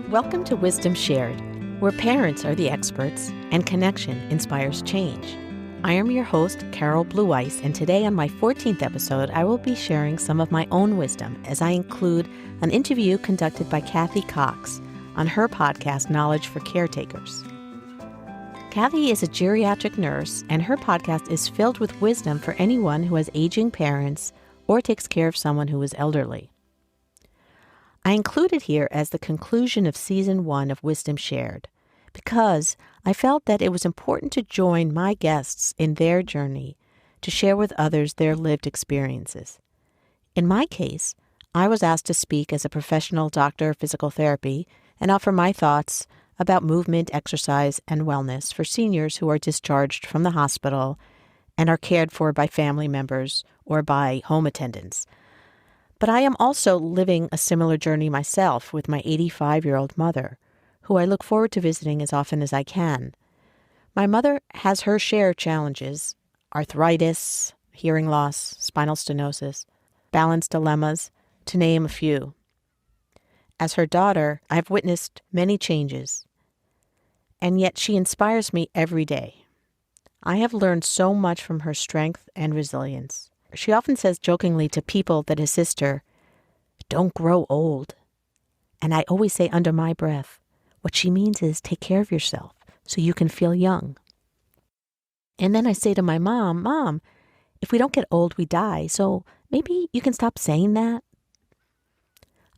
Welcome to Wisdom Shared, where parents are the experts and connection inspires change. I am your host, Carole Blueweiss, and today on my 14th episode, I will be sharing some of my own wisdom as I include an interview conducted by Kathy Cox on her podcast, Knowledge for Caretakers. Kathy is a geriatric nurse, and her podcast is filled with wisdom for anyone who has aging parents or takes care of someone who is elderly. I include it here as the conclusion of Season 1 of Wisdom Shared because I felt that it was important to join my guests in their journey to share with others their lived experiences. In my case, I was asked to speak as a professional doctor of physical therapy and offer my thoughts about movement, exercise, and wellness for seniors who are discharged from the hospital and are cared for by family members or by home attendants. But I am also living a similar journey myself with my 85-year-old mother, who I look forward to visiting as often as I can. My mother has her share of challenges: arthritis, hearing loss, spinal stenosis, balance dilemmas, to name a few. As her daughter, I have witnessed many changes, and yet she inspires me every day. I have learned so much from her strength and resilience. She often says jokingly to people that assist her, "Don't grow old." And I always say under my breath, what she means is take care of yourself so you can feel young. And then I say to my Mom, if we don't get old, we die, so maybe you can stop saying that.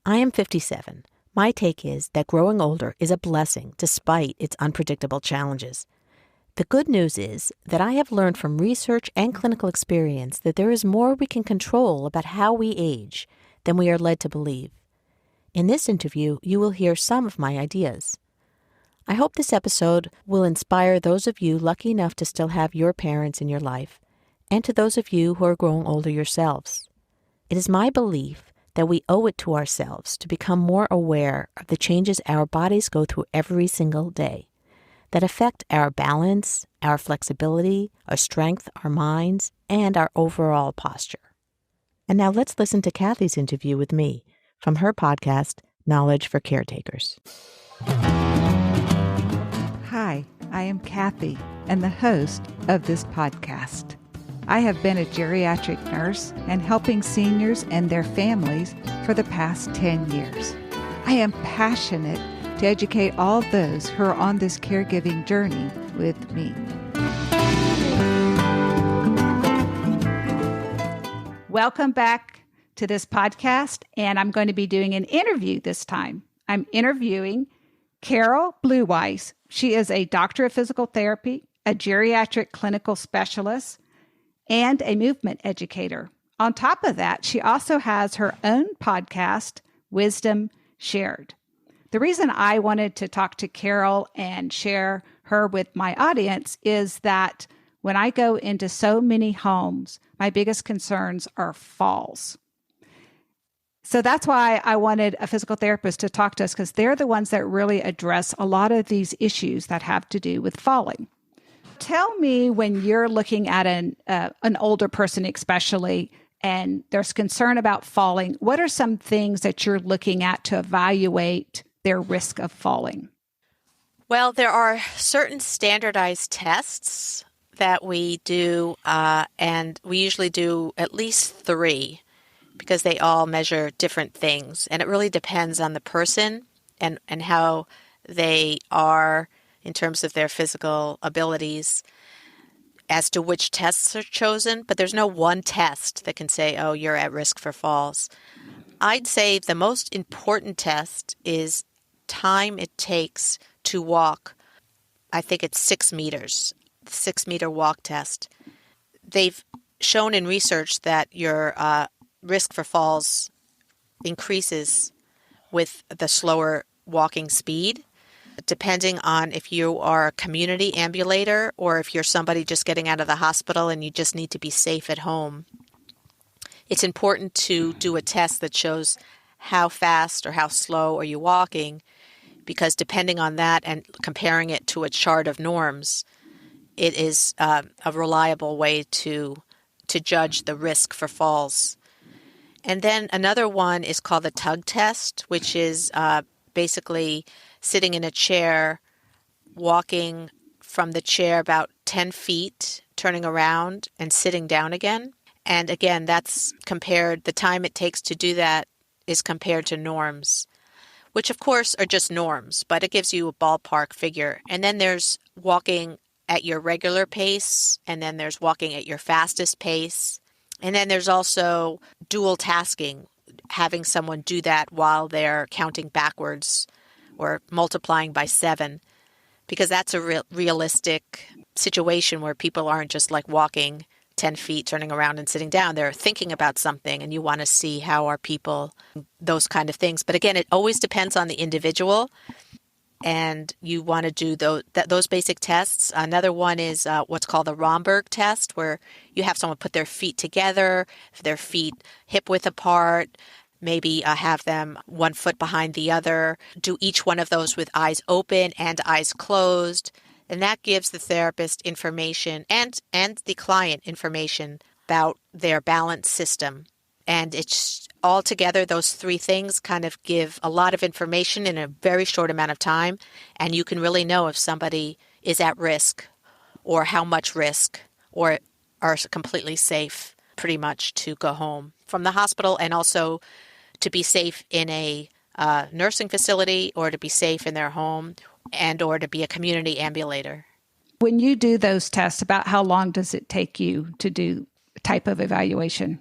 I am 57. My take is that growing older is a blessing despite its unpredictable challenges. The good news is that I have learned from research and clinical experience that there is more we can control about how we age than we are led to believe. In this interview, you will hear some of my ideas. I hope this episode will inspire those of you lucky enough to still have your parents in your life, and to those of you who are growing older yourselves. It is my belief that we owe it to ourselves to become more aware of the changes our bodies go through every single day that affect our balance, our flexibility, our strength, our minds, and our overall posture. And now let's listen to Kathy's interview with me from her podcast, Knowledge for Caretakers. Hi, I am Kathy and the host of this podcast. I have been a geriatric nurse and helping seniors and their families for the past 10 years. I am passionate to educate all those who are on this caregiving journey with me. Welcome back to this podcast, and I'm going to be doing an interview this time. I'm interviewing Carole Blueweiss. She is a doctor of physical therapy, a geriatric clinical specialist, and a movement educator. On top of that, she also has her own podcast, Wisdom Shared. The reason I wanted to talk to Carole and share her with my audience is that when I go into so many homes, my biggest concerns are falls. So that's why I wanted a physical therapist to talk to us, because they're the ones that really address a lot of these issues that have to do with falling. Tell me, when you're looking at an older person especially, and there's concern about falling, what are some things that you're looking at to evaluate their risk of falling? Well, there are certain standardized tests that we do, and we usually do at least 3 because they all measure different things. And it really depends on the person and how they are in terms of their physical abilities as to which tests are chosen. But there's no one test that can say, oh, you're at risk for falls. I'd say the most important test is time it takes to walk. I think it's 6 meters, the 6-meter walk test. They've shown in research that your risk for falls increases with the slower walking speed, depending on if you are a community ambulator or if you're somebody just getting out of the hospital and you just need to be safe at home. It's important to do a test that shows how fast or how slow are you walking, because depending on that and comparing it to a chart of norms, it is a reliable way to judge the risk for falls. And then another one is called the tug test, which is basically sitting in a chair, walking from the chair about 10 feet, turning around and sitting down again. And again, that's compared, the time it takes to do that is compared to norms, which of course are just norms, but it gives you a ballpark figure. And then there's walking at your regular pace, and then there's walking at your fastest pace. And then there's also dual tasking, having someone do that while they're counting backwards or multiplying by 7, because that's a realistic situation where people aren't just like walking 10 feet, turning around and sitting down. They're thinking about something, and you want to see how are people, those kind of things. But again, it always depends on the individual, and you want to do those basic tests. Another one is what's called the Romberg test, where you have someone put their feet together, their feet hip width apart, maybe have them one foot behind the other, do each one of those with eyes open and eyes closed. And that gives the therapist information and the client information about their balance system. And it's all together, those 3 things kind of give a lot of information in a very short amount of time. And you can really know if somebody is at risk or how much risk or are completely safe pretty much to go home from the hospital, and also to be safe in a nursing facility or to be safe in their home and or to be a community ambulator. When you do those tests, about how long does it take you to do a type of evaluation?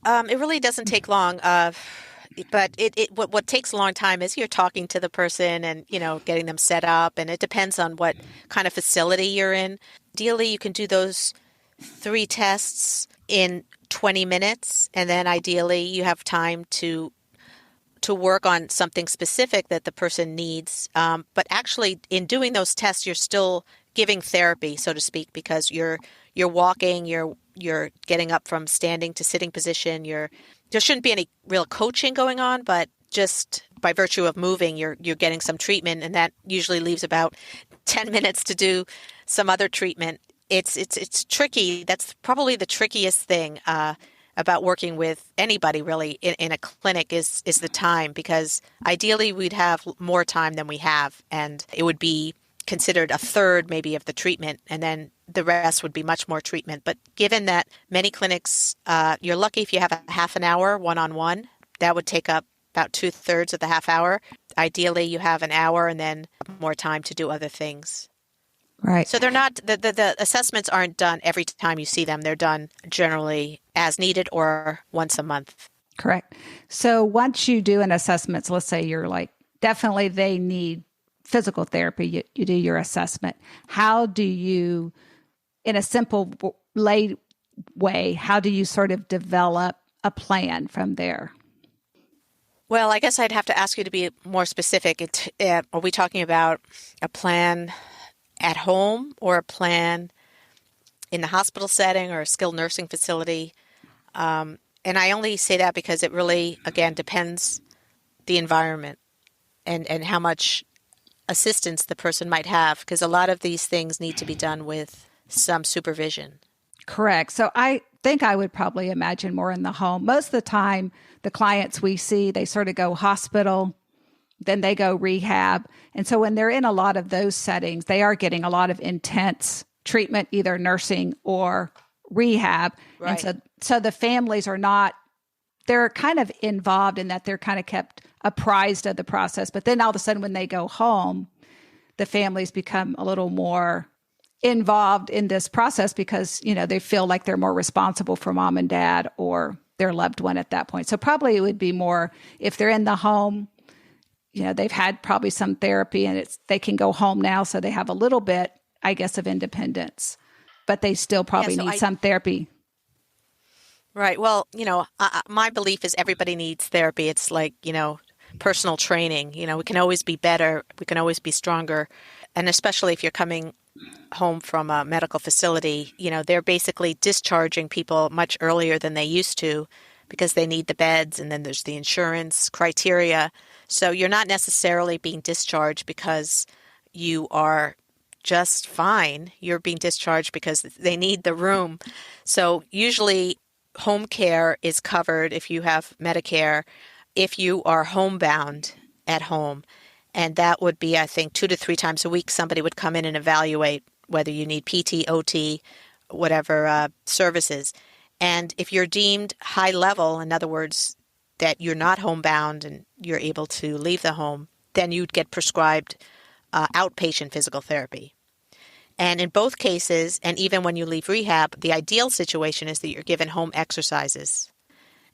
It really doesn't take long, but what takes a long time is you're talking to the person and, getting them set up, and it depends on what kind of facility you're in. Ideally, you can do those 3 tests in 20 minutes, and then ideally you have time to work on something specific that the person needs. But actually, in doing those tests, you're still giving therapy, so to speak, because you're walking, you're getting up from standing to sitting position. There shouldn't be any real coaching going on, but just by virtue of moving, you're getting some treatment, and that usually leaves about 10 minutes to do some other treatment. It's tricky. That's probably the trickiest thing about working with anybody really in a clinic is the time, because ideally we'd have more time than we have, and it would be considered a third maybe of the treatment, and then the rest would be much more treatment. But given that many clinics, you're lucky if you have a half an hour one-on-one, that would take up about 2/3 of the half hour. Ideally, you have an hour and then more time to do other things. Right. So they're not, the assessments aren't done every time you see them. They're done generally as needed or once a month. Correct. So once you do an assessment, so let's say you're like, definitely they need physical therapy, you do your assessment. How do you, in a simple lay way, how do you sort of develop a plan from there? Well, I guess I'd have to ask you to be more specific. Are we talking about a plan at home or a plan in the hospital setting or a skilled nursing facility? And I only say that because it really, again, depends the environment and how much assistance the person might have, because a lot of these things need to be done with some supervision. Correct. So I think I would probably imagine more in the home. Most of the time, the clients we see, they sort of go hospital, then they go rehab. And so when they're in a lot of those settings, they are getting a lot of intense treatment, either nursing or rehab. Right. And so the families are not, they're kind of involved in that, they're kind of kept apprised of the process. But then all of a sudden when they go home, the families become a little more involved in this process because, they feel like they're more responsible for mom and dad or their loved one at that point. So probably it would be more if they're in the home, they've had probably some therapy and they can go home now. So they have a little bit, I guess, of independence, but they still probably need some therapy. Right. Well, my belief is everybody needs therapy. It's like, personal training. We can always be better. We can always be stronger. And especially if you're coming home from a medical facility, they're basically discharging people much earlier than they used to because they need the beds, and then there's the insurance criteria. So you're not necessarily being discharged because you are just fine. You're being discharged because they need the room. So usually home care is covered if you have Medicare. If you are homebound at home. And that would be, I think, 2 to 3 times a week, somebody would come in and evaluate whether you need PT, OT, whatever services. And if you're deemed high level, in other words, that you're not homebound and you're able to leave the home, then you'd get prescribed outpatient physical therapy. And in both cases, and even when you leave rehab, the ideal situation is that you're given home exercises.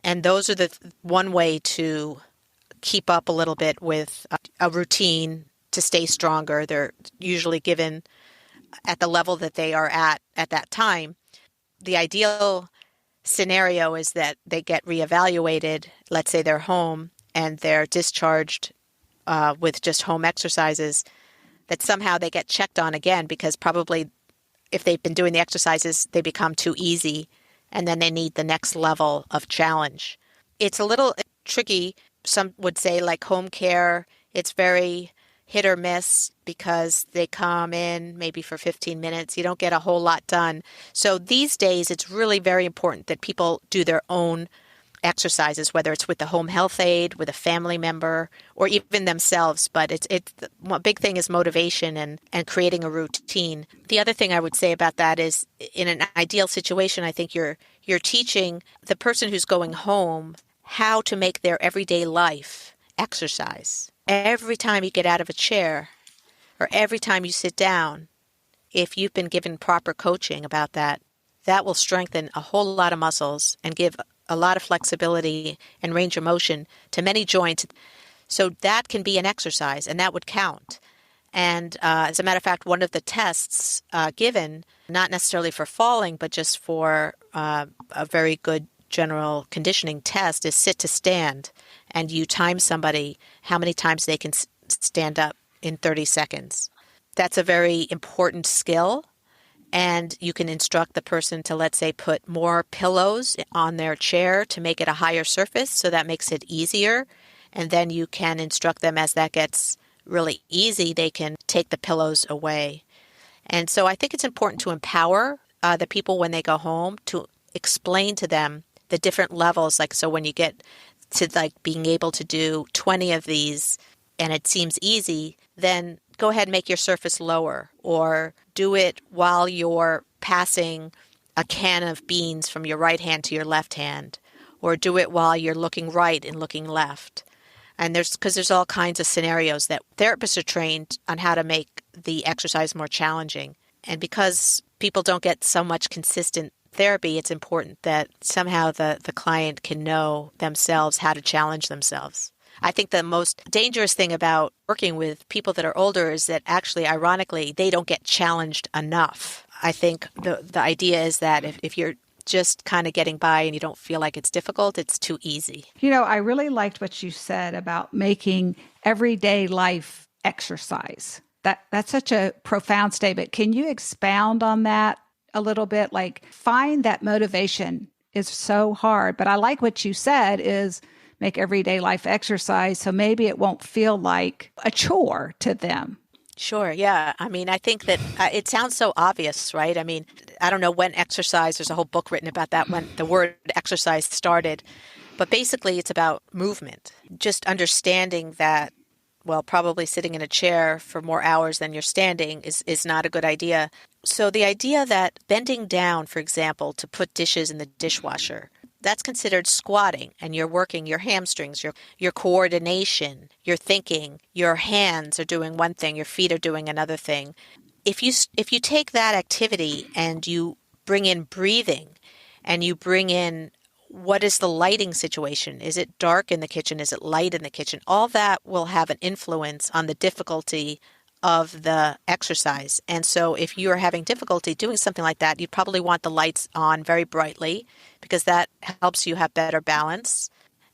And those are the one way to keep up a little bit with a routine to stay stronger. They're usually given at the level that they are at that time. The ideal scenario is that they get reevaluated. Let's say they're home and they're discharged with just home exercises, that somehow they get checked on again, because probably if they've been doing the exercises, they become too easy and then they need the next level of challenge. It's a little tricky. Some would say, like home care, it's very hit or miss because they come in maybe for 15 minutes. You don't get a whole lot done. So these days, it's really very important that people do their own exercises, whether it's with the home health aide, with a family member, or even themselves. But it's a big thing is motivation and creating a routine. The other thing I would say about that is, in an ideal situation, I think you're teaching the person who's going home how to make their everyday life exercise. Every time you get out of a chair or every time you sit down, if you've been given proper coaching about that, that will strengthen a whole lot of muscles and give a lot of flexibility and range of motion to many joints. So that can be an exercise, and that would count. And as a matter of fact, one of the tests given, not necessarily for falling, but just for a very good general conditioning test, is sit to stand. And you time somebody how many times they can stand up in 30 seconds. That's a very important skill. And you can instruct the person to, let's say, put more pillows on their chair to make it a higher surface. So that makes it easier. And then you can instruct them, as that gets really easy, they can take the pillows away. And so I think it's important to empower the people when they go home, to explain to them the different levels. Like, so when you get to like being able to do 20 of these and it seems easy, then go ahead and make your surface lower, or do it while you're passing a can of beans from your right hand to your left hand, or do it while you're looking right and looking left. And there's all kinds of scenarios that therapists are trained on how to make the exercise more challenging. And because people don't get so much consistent therapy, it's important that somehow the client can know themselves how to challenge themselves. I think the most dangerous thing about working with people that are older is that actually, ironically, they don't get challenged enough. I think the idea is that if you're just kind of getting by and you don't feel like it's difficult, it's too easy. You know, I really liked what you said about making everyday life exercise. That's such a profound statement. Can you expound on that a little bit? Like, find that motivation is so hard. But I like what you said is make everyday life exercise, so maybe it won't feel like a chore to them. Sure. Yeah. I mean, I think that it sounds so obvious, right? I mean, I don't know when exercise, there's a whole book written about that, when the word exercise started. But basically, it's about movement. Just understanding that, well, probably sitting in a chair for more hours than you're standing is not a good idea. So the idea that bending down, for example, to put dishes in the dishwasher, that's considered squatting, and you're working your hamstrings, your coordination, your thinking. Your hands are doing one thing, your feet are doing another thing. If you take that activity and you bring in breathing, and you bring in what is the lighting situation? Is it dark in the kitchen? Is it light in the kitchen? All that will have an influence on the difficulty of the exercise. And so if you're having difficulty doing something like that, you'd probably want the lights on very brightly, because that helps you have better balance.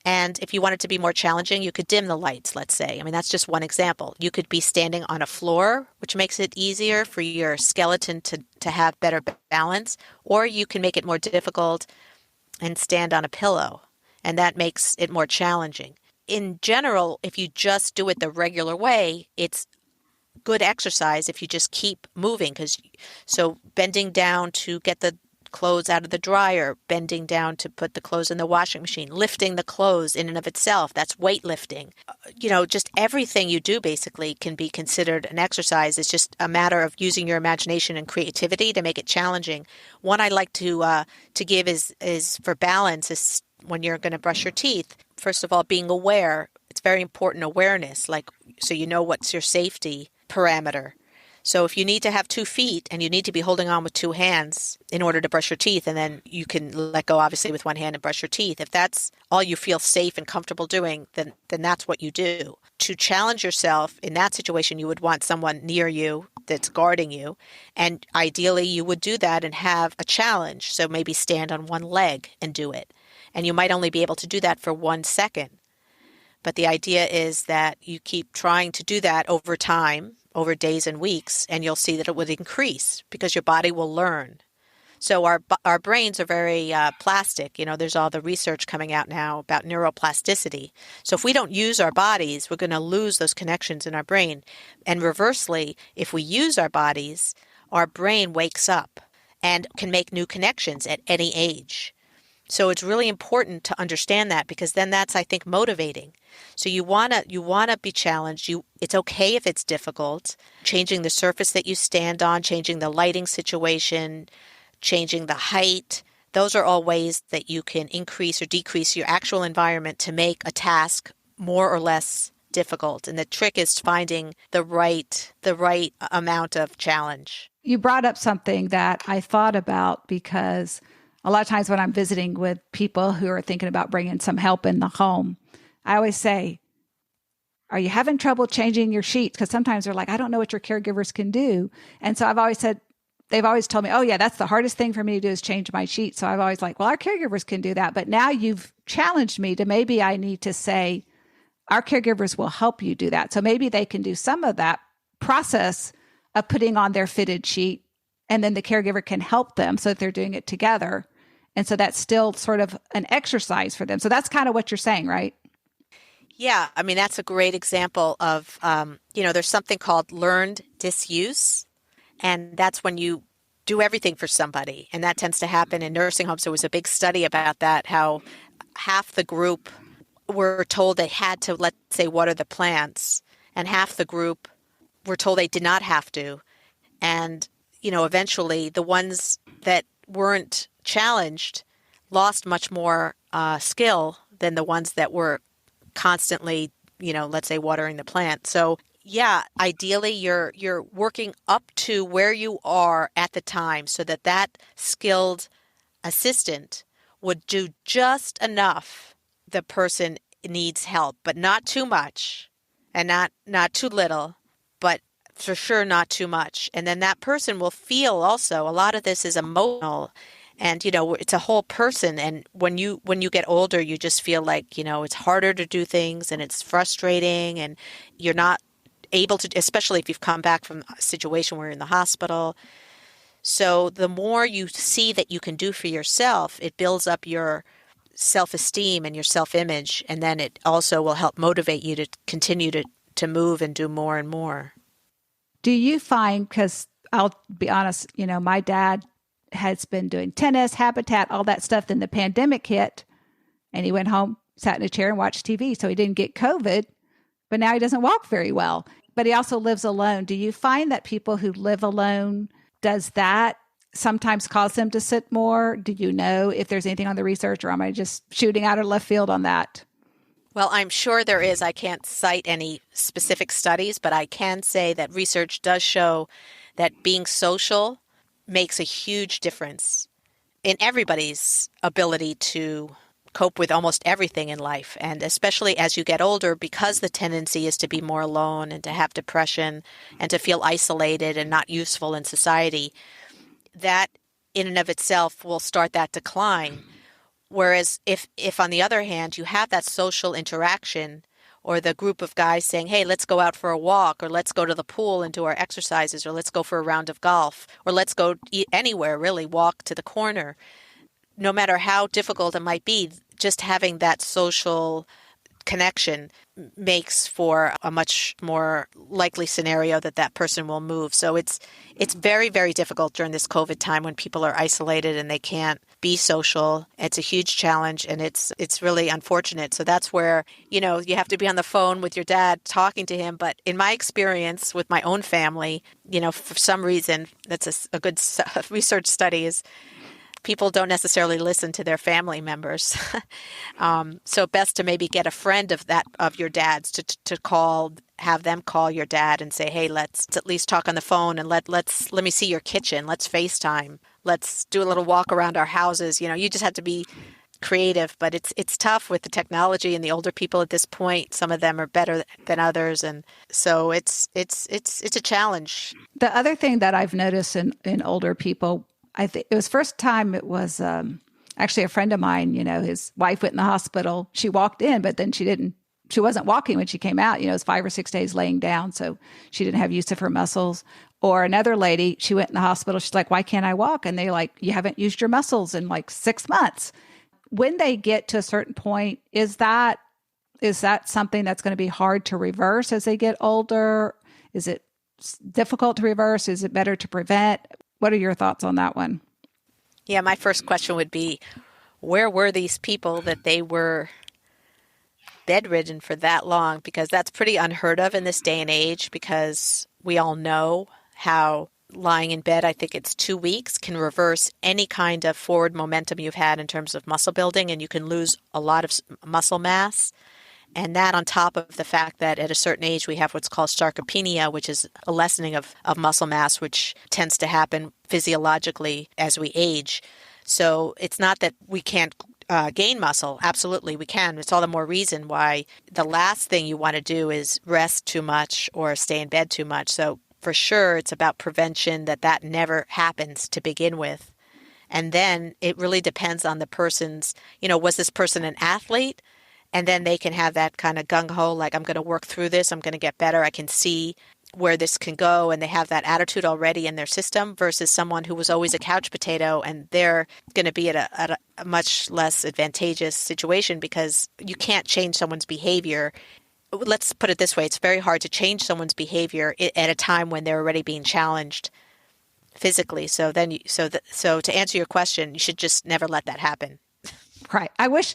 And if you want it to be more challenging, you could dim the lights, let's say. I mean, that's just one example. You could be standing on a floor, which makes it easier for your skeleton to have better balance, or you can make it more difficult and stand on a pillow, and that makes it more challenging. In general, if you just do it the regular way, it's good exercise if you just keep moving. So bending down to get the clothes out of the dryer, bending down to put the clothes in the washing machine, lifting the clothes in and of itself. That's weightlifting. Just everything you do basically can be considered an exercise. It's just a matter of using your imagination and creativity to make it challenging. One I like to give is for balance is when you're going to brush your teeth. First of all, being aware. It's very important awareness, so you know what's your safety parameter. So if you need to have 2 feet and you need to be holding on with 2 hands in order to brush your teeth, and then you can let go obviously with one hand and brush your teeth. If that's all you feel safe and comfortable doing, then that's what you do. To challenge yourself in that situation, you would want someone near you that's guarding you. And ideally you would do that and have a challenge. So maybe stand on one leg and do it. And you might only be able to do that for 1 second. But the idea is that you keep trying to do that over time, over days and weeks, and you'll see that it would increase because your body will learn. So our brains are very plastic. There's all the research coming out now about neuroplasticity. So if we don't use our bodies, we're going to lose those connections in our brain. And reversely, if we use our bodies, our brain wakes up and can make new connections at any age. So it's really important to understand that, because then that's, I think, motivating. So you wanna be challenged. It's okay if it's difficult. Changing the surface that you stand on, changing the lighting situation, changing the height. Those are all ways that you can increase or decrease your actual environment to make a task more or less difficult. And the trick is finding the right amount of challenge. You brought up something that I thought about, because a lot of times when I'm visiting with people who are thinking about bringing some help in the home, I always say, are you having trouble changing your sheets? Because sometimes they're like, I don't know what your caregivers can do. And so I've always said, they've always told me, oh yeah, that's the hardest thing for me to do is change my sheets. So I've always like, well, our caregivers can do that. But now you've challenged me to maybe I need to say, our caregivers will help you do that. So maybe they can do some of that process of putting on their fitted sheet, and then the caregiver can help them so that they're doing it together. And so that's still sort of an exercise for them. So that's kind of what you're saying, right? Yeah. I mean, that's a great example of, there's something called learned disuse. And that's when you do everything for somebody. And that tends to happen in nursing homes. There was a big study about that, how half the group were told they had to, let's say, water the plants, and half the group were told they did not have to. And eventually the ones that weren't challenged lost much more skill than the ones that were constantly, let's say, watering the plant. So yeah, ideally you're working up to where you are at the time, so that skilled assistant would do just enough. The person needs help, but not too much, and not too little, but for sure not too much. And then that person will feel also, a lot of this is emotional, and it's a whole person. And when you get older, you just feel like it's harder to do things, and it's frustrating, and you're not able to, especially if you've come back from a situation where you're in the hospital. So the more you see that you can do for yourself, it builds up your self-esteem and your self-image, and then it also will help motivate you to continue to move and do more and more. Do you find, because I'll be honest, my dad has been doing tennis, habitat, all that stuff. Then the pandemic hit and he went home, sat in a chair and watched TV. So he didn't get COVID, but now he doesn't walk very well. But he also lives alone. Do you find that people who live alone, does that sometimes cause them to sit more? Do you know if there's anything on the research, or am I just shooting out of left field on that? Well, I'm sure there is. I can't cite any specific studies, but I can say that research does show that being social makes a huge difference in everybody's ability to cope with almost everything in life. And especially as you get older, because the tendency is to be more alone and to have depression and to feel isolated and not useful in society, that in and of itself will start that decline. Whereas if on the other hand, you have that social interaction, or the group of guys saying, hey, let's go out for a walk, or let's go to the pool and do our exercises, or let's go for a round of golf, or let's go anywhere, really, walk to the corner. No matter how difficult it might be, just having that social connection makes for a much more likely scenario that that person will move. So it's very, very difficult during this COVID time when people are isolated and they can't be social. It's a huge challenge, and it's really unfortunate. So that's where, you have to be on the phone with your dad talking to him. But in my experience with my own family, for some reason, that's a good research study is people don't necessarily listen to their family members. So best to maybe get a friend of your dad's to call, have them call your dad and say, hey, let's at least talk on the phone, and let me see your kitchen. Let's FaceTime. Let's do a little walk around our houses. You just have to be creative, but it's tough with the technology and the older people at this point. Some of them are better than others, and so it's a challenge. The other thing that I've noticed in older people, I think it was first time it was actually a friend of mine, his wife went in the hospital. She walked in, but then she wasn't walking when she came out. It was 5 or 6 days laying down, so she didn't have use of her muscles. Or another lady, she went in the hospital. She's like, why can't I walk? And they're like, you haven't used your muscles in like 6 months. When they get to a certain point, is that something that's going to be hard to reverse as they get older? Is it difficult to reverse? Is it better to prevent? What are your thoughts on that one? Yeah, my first question would be, where were these people that they were bedridden for that long? Because that's pretty unheard of in this day and age, because we all know how lying in bed, I think it's 2 weeks, can reverse any kind of forward momentum you've had in terms of muscle building, and you can lose a lot of muscle mass. And that on top of the fact that at a certain age we have what's called sarcopenia, which is a lessening of muscle mass, which tends to happen physiologically as we age. So it's not that we can't gain muscle. Absolutely, we can. It's all the more reason why the last thing you want to do is rest too much or stay in bed too much. So for sure, it's about prevention, that never happens to begin with. And then it really depends on the person's, was this person an athlete? And then they can have that kind of gung-ho, like, I'm going to work through this, I'm going to get better, I can see where this can go, and they have that attitude already in their system, versus someone who was always a couch potato, and they're going to be at a much less advantageous situation, because you can't change someone's behavior. Let's put it this way, it's very hard to change someone's behavior at a time when they're already being challenged physically. So to answer your question, you should just never let that happen. Right. I wish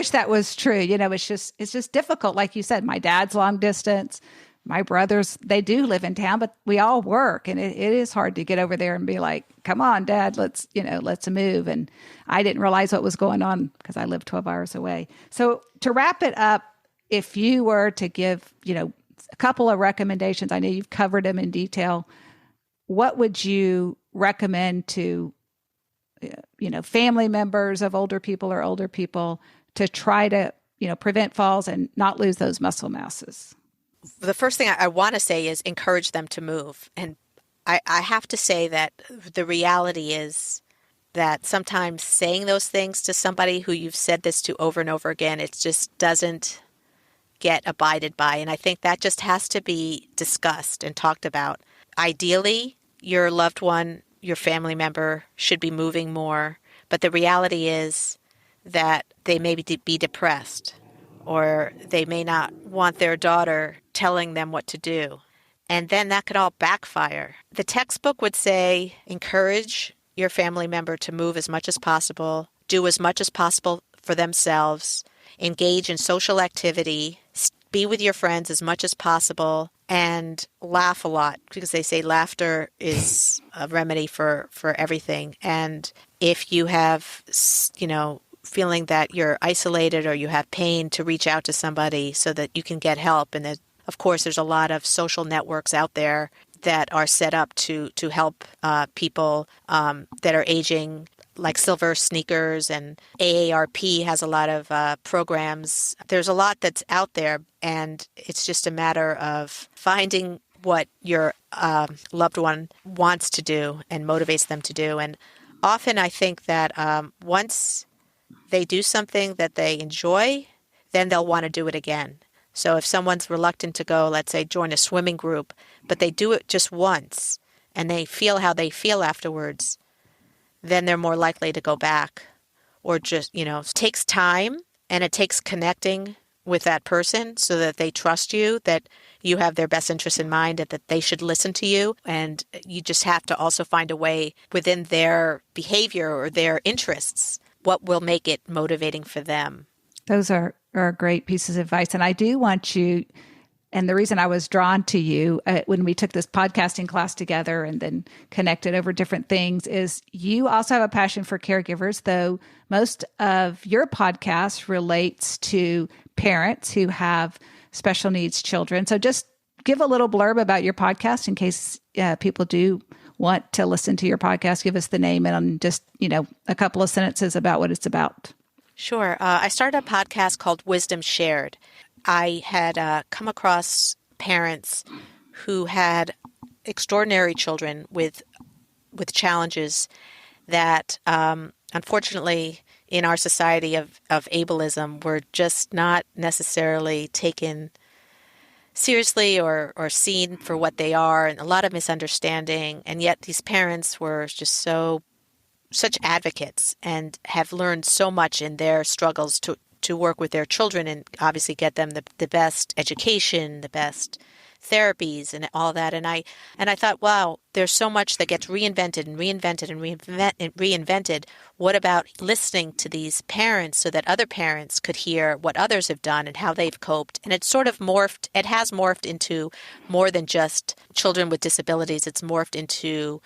that was true. It's just difficult. Like you said, my dad's long distance. My brothers, they do live in town, but we all work, and it is hard to get over there and be like, come on, Dad, let's move. And I didn't realize what was going on because I live 12 hours away. So to wrap it up, if you were to give, a couple of recommendations, I know you've covered them in detail. What would you recommend to family members of older people or older people to try to, prevent falls and not lose those muscle masses? The first thing I want to say is encourage them to move. And I have to say that the reality is that sometimes saying those things to somebody who you've said this to over and over again, it just doesn't get abided by. And I think that just has to be discussed and talked about. Ideally, your loved one, your family member should be moving more, but the reality is that they may be depressed, or they may not want their daughter telling them what to do. And then that could all backfire. The textbook would say, encourage your family member to move as much as possible, do as much as possible for themselves, engage in social activity, be with your friends as much as possible, and laugh a lot, because they say laughter is a remedy for everything. And if you have, feeling that you're isolated or you have pain, to reach out to somebody so that you can get help. And of course, there's a lot of social networks out there that are set up to help people that are aging, like Silver Sneakers, and AARP has a lot of programs. There's a lot that's out there, and it's just a matter of finding what your loved one wants to do and motivates them to do. And often I think that once they do something that they enjoy, then they'll want to do it again. So if someone's reluctant to go, let's say, join a swimming group, but they do it just once and they feel how they feel afterwards, then they're more likely to go back. Or just, it takes time, and it takes connecting with that person so that they trust you, that you have their best interest in mind, and that they should listen to you. And you just have to also find a way within their behavior or their interests, what will make it motivating for them. Those are great pieces of advice. And I do want you, and the reason I was drawn to you when we took this podcasting class together and then connected over different things is you also have a passion for caregivers, though most of your podcast relates to parents who have special needs children. So just give a little blurb about your podcast in case people do want to listen to your podcast. Give us the name and just, a couple of sentences about what it's about. Sure. I started a podcast called Wisdom Shared. I had come across parents who had extraordinary children with challenges that, unfortunately, in our society of ableism, were just not necessarily taken seriously or seen for what they are, and a lot of misunderstanding. And yet these parents were just such advocates and have learned so much in their struggles to work with their children and obviously get them the best education, the best therapies and all that. And I thought, wow, there's so much that gets reinvented and reinvented. What about listening to these parents so that other parents could hear what others have done and how they've coped? And it's sort of has morphed into more than just children with disabilities. It's morphed into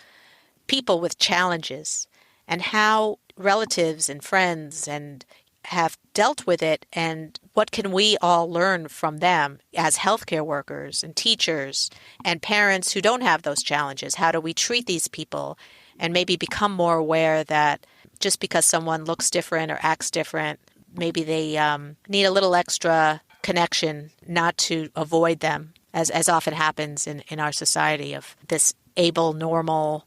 people with challenges and how relatives and friends and have dealt with it, and what can we all learn from them as healthcare workers and teachers and parents who don't have those challenges? How do we treat these people and maybe become more aware that just because someone looks different or acts different, maybe they need a little extra connection, not to avoid them, as often happens in our society of this able, normal,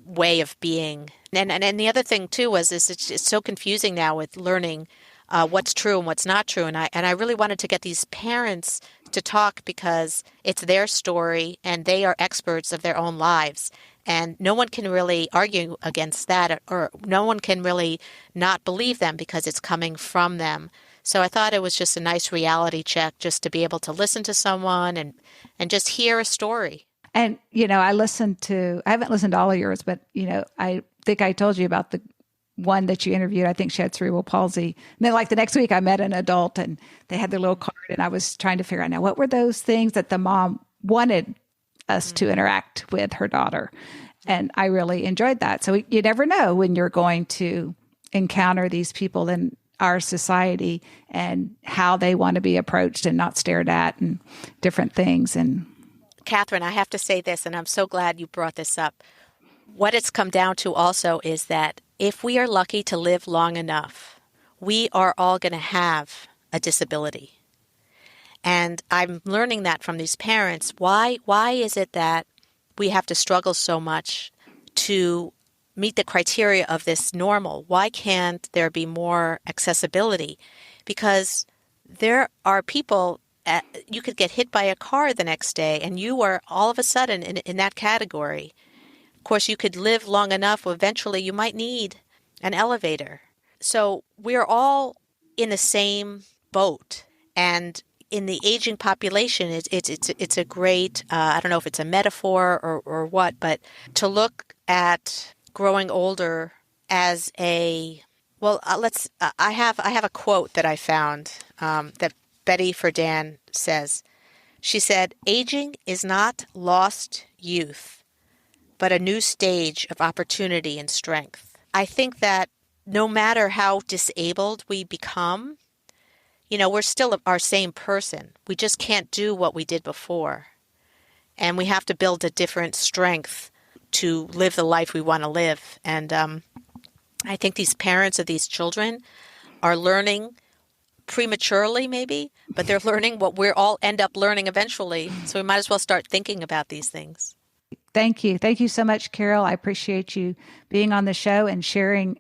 way of being. And the other thing too is it's so confusing now with learning what's true and what's not true. And I really wanted to get these parents to talk because it's their story and they are experts of their own lives. And no one can really argue against that, or no one can really not believe them because it's coming from them. So I thought it was just a nice reality check just to be able to listen to someone and just hear a story. And, I haven't listened to all of yours, but, I think I told you about the one that you interviewed. I think she had cerebral palsy. And then the next week I met an adult and they had their little card and I was trying to figure out now what were those things that the mom wanted us to interact with her daughter. And I really enjoyed that. So you never know when you're going to encounter these people in our society and how they want to be approached and not stared at and different things. And Catherine, I have to say this, and I'm so glad you brought this up. What it's come down to also is that if we are lucky to live long enough, we are all going to have a disability. And I'm learning that from these parents. Why is it that we have to struggle so much to meet the criteria of this normal? Why can't there be more accessibility? Because there are people, you could get hit by a car the next day and you are all of a sudden in that category. Of course, you could live long enough, eventually you might need an elevator. So we're all in the same boat. And in the aging population, it's a great, I don't know if it's a metaphor or what, but to look at growing older as I have a quote that I found that Betty Friedan says. She said, "Aging is not lost youth, but a new stage of opportunity and strength." I think that no matter how disabled we become, we're still our same person. We just can't do what we did before. And we have to build a different strength to live the life we want to live. And I think these parents of these children are learning prematurely maybe, but they're learning what we all end up learning eventually. So we might as well start thinking about these things. Thank you. Thank you so much, Carole. I appreciate you being on the show and sharing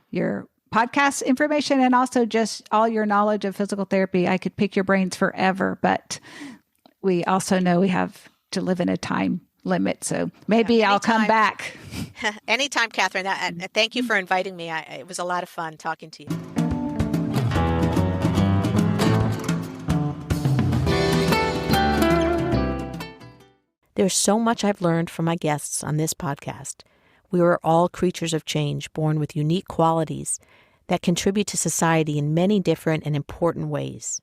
your podcast information and also just all your knowledge of physical therapy. I could pick your brains forever, but we also know we have to live in a time limit. So maybe I'll come back. Anytime, Catherine. Thank you for inviting me. It was a lot of fun talking to you. There's so much I've learned from my guests on this podcast. We are all creatures of change, born with unique qualities that contribute to society in many different and important ways.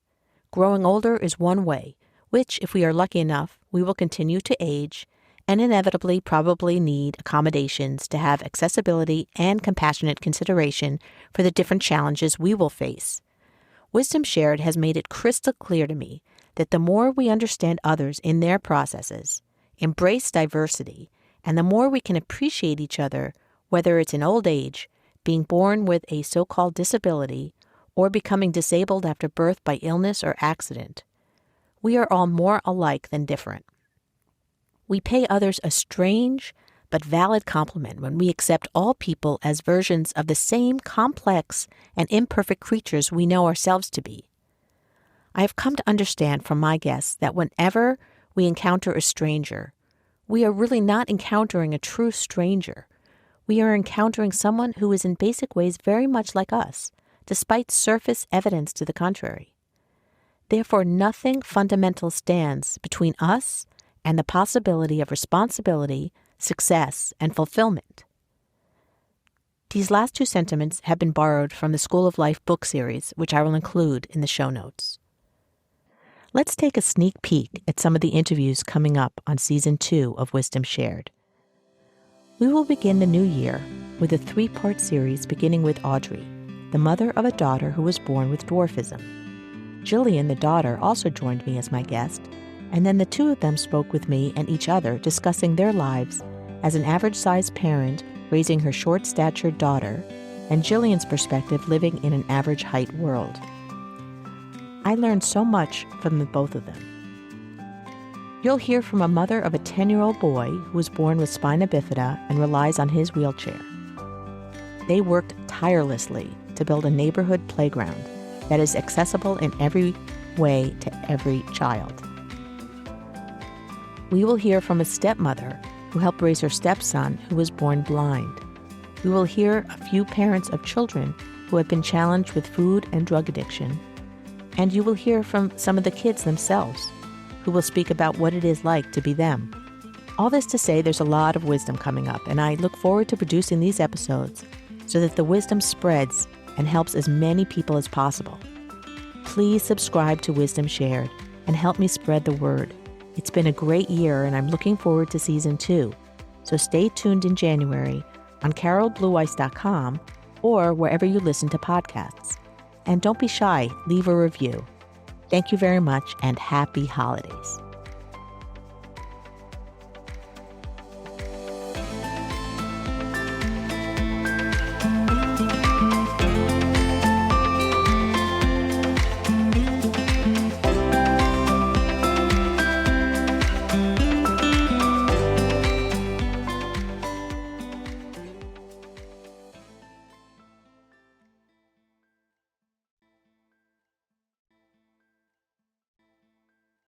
Growing older is one way, which, if we are lucky enough, we will continue to age and inevitably probably need accommodations to have accessibility and compassionate consideration for the different challenges we will face. Wisdom Shared has made it crystal clear to me that the more we understand others in their processes, embrace diversity, and the more we can appreciate each other, whether it's in old age, being born with a so-called disability, or becoming disabled after birth by illness or accident, we are all more alike than different. We pay others a strange but valid compliment when we accept all people as versions of the same complex and imperfect creatures we know ourselves to be. I have come to understand from my guests that whenever we encounter a stranger, we are really not encountering a true stranger. We are encountering someone who is in basic ways very much like us, despite surface evidence to the contrary. Therefore, nothing fundamental stands between us and the possibility of responsibility, success, and fulfillment. These last two sentiments have been borrowed from the School of Life book series, which I will include in the show notes. Let's take a sneak peek at some of the interviews coming up on Season 2 of Wisdom Shared. We will begin the new year with a 3-part series beginning with Audrey, the mother of a daughter who was born with dwarfism. Jillian, the daughter, also joined me as my guest, and then the two of them spoke with me and each other, discussing their lives as an average-sized parent raising her short-statured daughter, and Jillian's perspective living in an average-height world. I learned so much from the both of them. You'll hear from a mother of a 10-year-old boy who was born with spina bifida and relies on his wheelchair. They worked tirelessly to build a neighborhood playground that is accessible in every way to every child. We will hear from a stepmother who helped raise her stepson who was born blind. We will hear a few parents of children who have been challenged with food and drug addiction. And you will hear from some of the kids themselves who will speak about what it is like to be them. All this to say there's a lot of wisdom coming up, and I look forward to producing these episodes so that the wisdom spreads and helps as many people as possible. Please subscribe to Wisdom Shared and help me spread the word. It's been a great year, and I'm looking forward to Season 2. So stay tuned in January on CaroleBlueweiss.com or wherever you listen to podcasts. And don't be shy, leave a review. Thank you very much, and happy holidays.